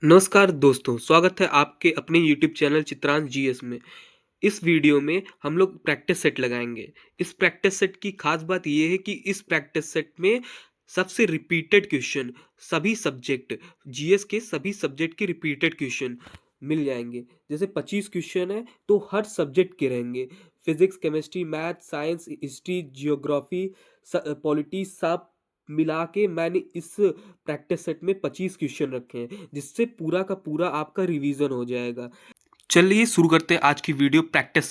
नमस्कार दोस्तों, स्वागत है आपके अपने यूट्यूब चैनल चित्रांश जीएस में। इस वीडियो में हम लोग प्रैक्टिस सेट लगाएंगे। इस प्रैक्टिस सेट की खास बात ये है कि इस प्रैक्टिस सेट में सबसे रिपीटेड क्वेश्चन सभी सब्जेक्ट जीएस के सभी सब्जेक्ट के रिपीटेड क्वेश्चन मिल जाएंगे। जैसे 25 क्वेश्चन है तो हर सब्जेक्ट के रहेंगे। Physics, chemistry, math, science, history, geography, polity सब मिला के मैंने इस प्रैक्टिस सेट में 25 क्वेश्चन रखे हैं, जिससे पूरा का पूरा आपका रिवीजन हो जाएगा। चलिए शुरू करते हैं आज की वीडियो। प्रैक्टिस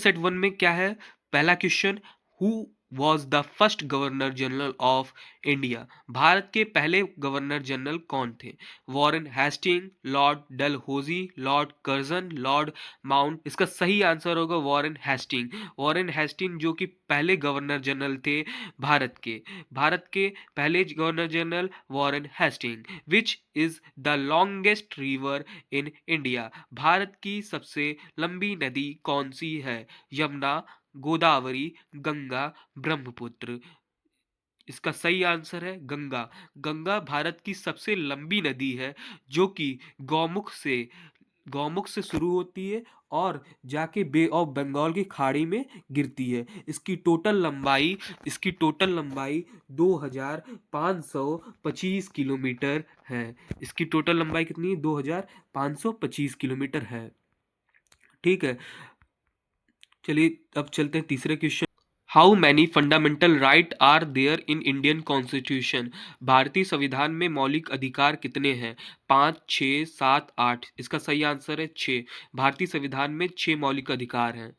सेट वन में क्या है? पहला question, who was the first governor general of India? भारत के पहले गवर्नर जनरल कौन थे? Warren Hasting, Lord Dalhousie, Lord Curzon, Lord Mount. इसका सही आंसर होगा वॉरेन हेस्टिंग। वॉरेन हेस्टिंग जो कि पहले गवर्नर जनरल थे भारत के पहले governor general Warren Hasting. Which is the longest river in India? Bharat की सबसे लंबी नदी कौन सी है? यमुना, गोदावरी, गंगा, ब्रह्मपुत्र। इसका सही आंसर है गंगा। गंगा भारत की सबसे लंबी नदी है, जो कि गौमुख से शुरू होती है और जाके बे ऑफ बंगाल की खाड़ी में गिरती है। इसकी टोटल लंबाई 2525 किलोमीटर है। इसकी टोटल लंबाई कितनी है? 2525 किलोमीटर है। ठीक है, चलिए अब चलते हैं तीसरे question. How many fundamental right are there in Indian constitution? भारतीय संविधान में मौलिक अधिकार कितने हैं? 5, 6, 7, 8। इसका सही आंसर है 6। भारतीय संविधान में 6 मौलिक अधिकार हैं।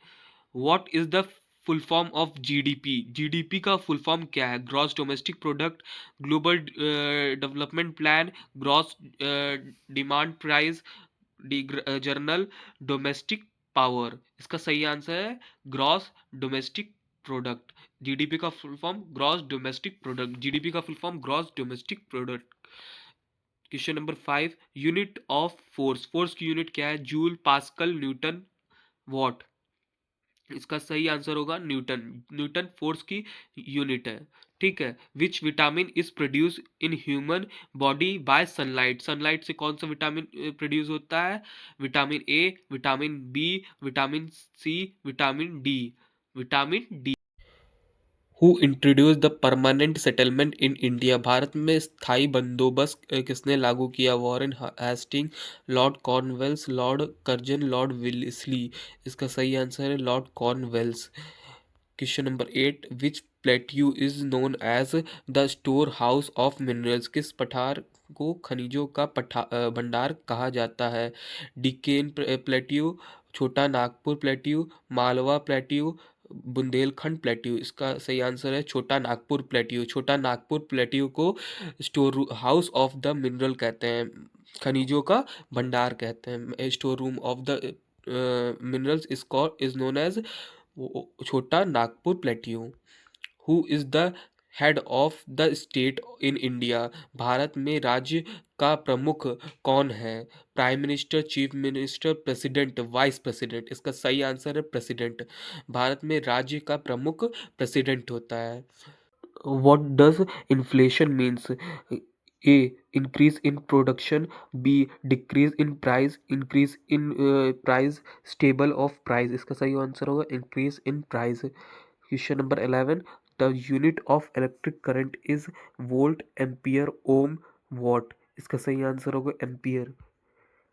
What is the full form of GDP? GDP का फुल फॉर्म क्या है? Gross domestic product, global development plan, gross demand price, general domestic power. इसका सही आंसर है ग्रॉस डोमेस्टिक प्रोडक्ट। जीडीपी का full form gross domestic product. GDP का full form gross domestic product. Question number 5, unit of force. Force की unit क्या है? Joule, pascal, newton, watt. इसका सही आंसर होगा न्यूटन। न्यूटन फोर्स की यूनिट है। ठीक है, which vitamin is produce in human body by sunlight? Sunlight से कौन सा विटामिन प्रोड्यूस होता है? Vitamin A, vitamin B, vitamin C, vitamin D. Vitamin D. Who introduce the permanent settlement in India? Bharat में स्थायी बंदोबस्त किसने लागू किया? Warren Hasting, Lord Cornwallis, Lord Curzon, Lord Wellesley. इसका सही आंसर है Lord Cornwallis. Question number 8, which plateau is known as the store house of minerals? किस पठार को खनिजों का भंडार कहा जाता है? Deccan plateau, Chota Nagpur plateau, Malwa plateau, Bundelkhand plateau. इसका सही आंसर है छोटा नागपुर प्लेट्यू। छोटा नागपुर प्लेट्यू को store house of the mineral कहते हैं, खनिजों का भंडार कहते हैं। Store room of the minerals is known as Chota Nagpur plateau. Who is the head of the state in India? Bharat में राज्य का प्रमुख कौन है? Prime minister, chief minister, president, vice president. इसका सही आंसर है प्रेसिडेंट। भारत में राज्य का प्रमुख प्रेसिडेंट होता है। What does inflation means? A, increase in production, B, decrease in price, increase in price, stable of price. इसका सही आंसर होगा increase in price. Question number 11, the unit of electric current is volt, ampere, ohm, watt. इसका सही answer होगा ampere.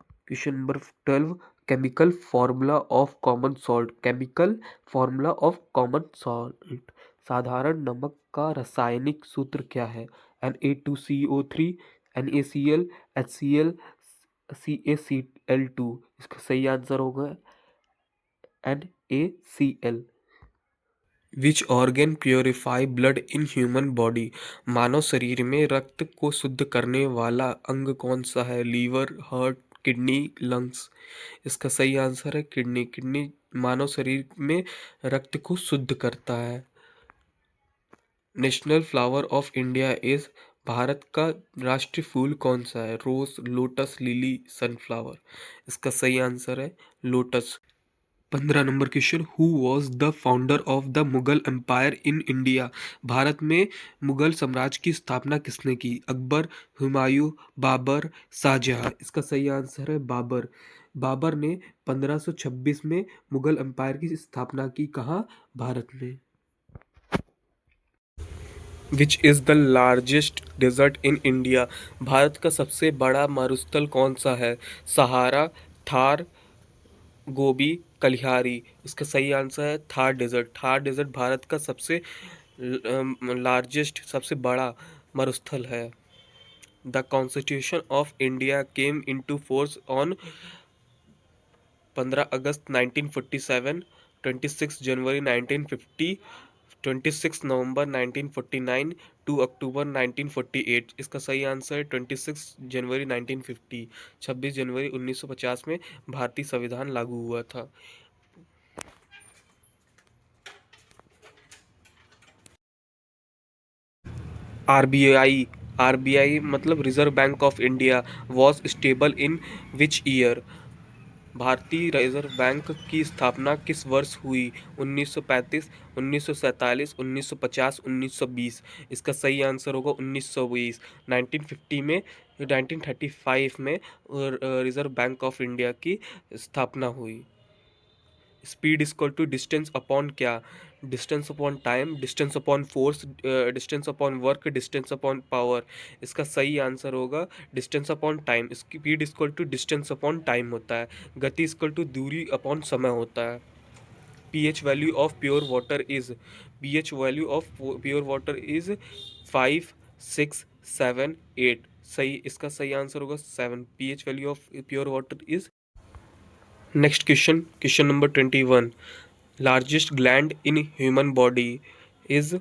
Question number 12, chemical formula of common salt. Chemical formula of common salt, साधारण नमक का रासायनिक सूत्र क्या है? Na2CO3, NaCl, HCl, CaCl2। इसका सही आंसर होगा NaCl। Which organ purify blood in human body? मानव शरीर में रक्त को शुद्ध करने वाला अंग कौन सा है? Liver, heart, kidney, lungs. इसका सही आंसर है किडनी। किडनी मानव शरीर में रक्त को शुद्ध करता है। National flower of India is? भारत का राष्ट्रीय फूल कौन सा है? Rose, lotus, lily, sunflower. इसका सही आंसर है लोटस। 15 नंबर question, who was the founder of the Mughal empire in India? Bharat में मुगल साम्राज्य की स्थापना किसने की? अकबर, हुमायूं, बाबर, शाहजहां। इसका सही आंसर है बाबर। बाबर ने 1526 में मुगल एम्पायर की स्थापना की। कहाँ? भारत में। Which is the largest desert in India? भारत का सबसे बड़ा मरुस्थल कौन सा है? सहारा, थार, गोबी, कलिहारी। इसका सही आंसर है थार डेजर्ट। थार डेजर्ट भारत का सबसे लार्जेस्ट, सबसे बड़ा मरुस्थल है। The constitution of India came into force on 15 अगस्त 1947, 26 जनवरी 1950, 26 नवंबर 1949, 2 अक्टूबर 1948। इसका सही आंसर है 26 जनवरी 1950। 26 जनवरी 1950 में भारतीय संविधान लागू हुआ था। आरबीआई, आरबीआई मतलब reserve Bank of India, was stable in which year? भारतीय रिजर्व बैंक की स्थापना किस वर्ष हुई? 1935, 1947, 1950, 1920। इसका सही आंसर होगा 1920। 1950 में, 1935 में रिजर्व बैंक ऑफ इंडिया की स्थापना हुई। Speed equal to distance upon क्या? Distance upon time, distance upon force, distance upon work, distance upon power. इसका सही आंसर होगा distance upon time. Speed equal to distance upon time होता है। गति इक्वल टू दूरी अपॉन समय होता है। PH value of pure water is, pH value of pure water is 5, 6, 7, 8। सही, इसका सही आंसर होगा 7। PH value of pure water is. Next question, question number 21। Largest gland in human body is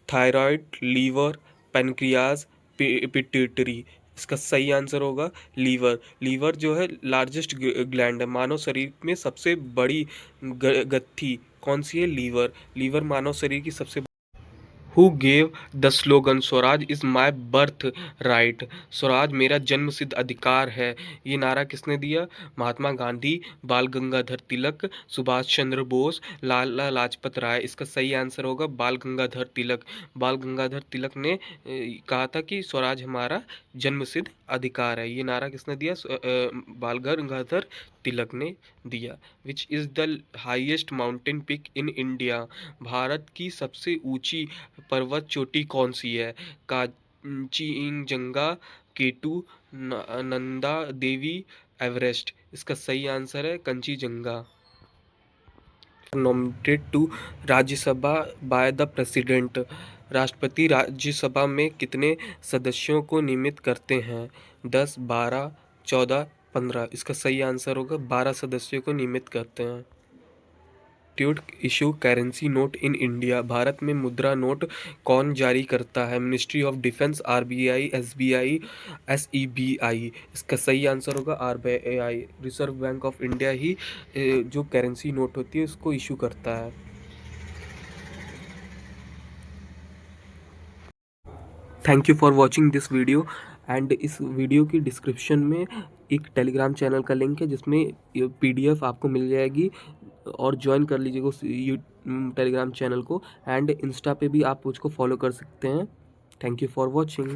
thyroid, liver, pancreas, pituitary. इसका सही answer होगा liver. Liver जो है largest gland है। मानव शरीर में सबसे बड़ी गत्थी कौन सी है? लीवर। लीवर मानव शरीर की सबसे। Who gave the slogan Swaraj is my birth right? Swaraj मेरा जन्म सिद्ध अधिकार है। ये नारा किसने दिया? महात्मा गांधी, बाल गंगाधर तिलक, सुभाष चंद्र बोस, लाला लाजपत राय। इसका सही आंसर होगा बाल गंगाधर तिलक। बाल गंगाधर तिलक ने कहा था कि स्वराज हमारा जन्म सिद्ध अधिकार है। ये नारा किसने दिया? बाल गंगाधर तिलक ने दिया। Which is the highest mountain peak in India? Bharat की सबसे ऊंची पर्वत चोटी कौन सी है? Kanchenjunga, K2, Nanda Devi, Everest. इसका सही आंसर है Kanchenjunga. Nominated to Rajya Sabha by the president? राष्ट्रपति राज्यसभा में कितने सदस्यों को नियमित करते हैं? 10, 12, 14, 15। इसका सही आंसर होगा 12 सदस्यों को नियमित करते हैं। ट्यूड issue currency note in India? Bharat में मुद्रा नोट कौन जारी करता है? Ministry of defence, RBI, SBI, SEBI. इसका सही आंसर होगा RBI. Reserve Bank of India ही जो करेंसी नोट होती है उसको इशू करता है। Thank you for watching this video. And इस वीडियो की डिस्क्रिप्शन में एक टेलीग्राम चैनल का लिंक है जिसमें पीडीएफ आपको मिल जाएगी, और ज्वाइन कर लीजिएगा उस टेलीग्राम चैनल को। एंड इंस्टा पे भी आप मुझको फॉलो कर सकते हैं। Thank you for watching.